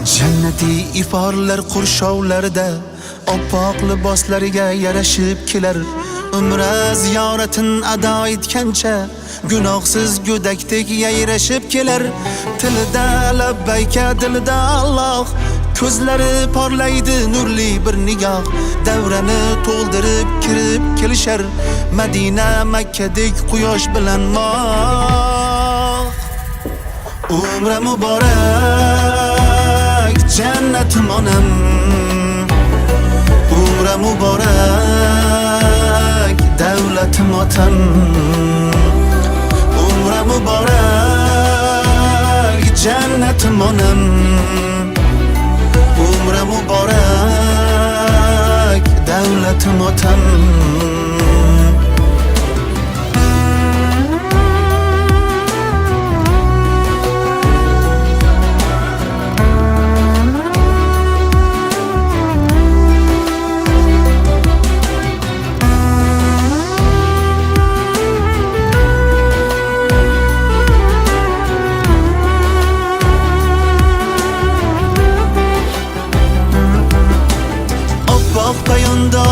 Jannatiy iforlar qurshovlarda oppoq liboslariga yarashib kelar. Umra ziyoratin ado etgancha gunohsiz go'dakdek yayrashib kelar. Tilida labbayka, dilida Alloh, ko'zlari porlaydi nurli bir nigoh. Davrani to'ldirib kirib kelishar, Madina Makkadek quyosh bilan moh. Umra muborak, jannatim onam. Umra muborak, davlatim otam. Umra muborak, jannatim onam. Umra muborak, davlatim otam.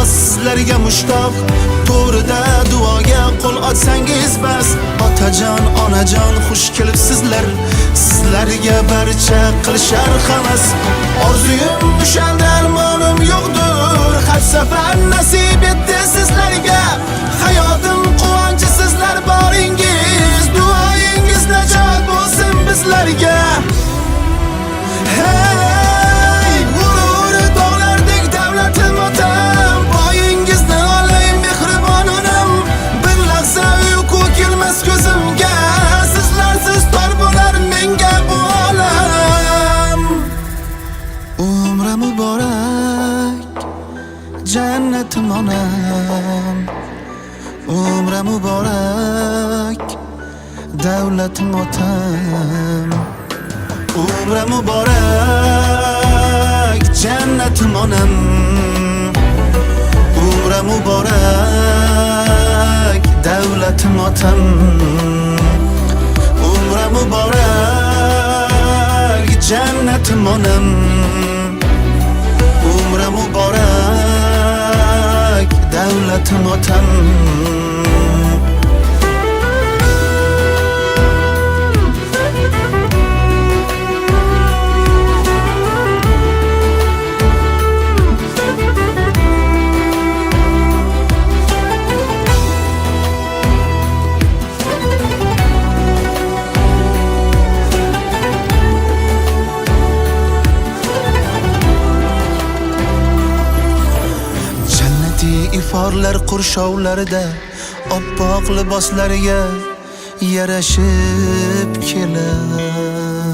Sizlarga mushtoq, to'rida duoga qo'l otsangiz bas. Otajon, onajon, xush kelibsizlar. Sizlarga barcha qilishar havas. Orzuyim ushaldi, armonim yo'qdir. Har safar nasib etdi sizlarga. Hayotim quvonchi sizlar boringiz. Duoyingiz najot bo'lsin bizlarga. Hey, g'urur tog'lardek davlatim otam. Ko'zimga sizlarsiz tor bo'lar menga bu olam. Umra muborak, jannatim onam. Umra muborak, davlatim otam. Umra muborak, jannatim onam. Umra muborak, davlatim otam. Umra muborak, jannatim onam. Umra muborak, davlatim otam. Iforlar qurshovlarida oppoq liboslariga yarashib kelar.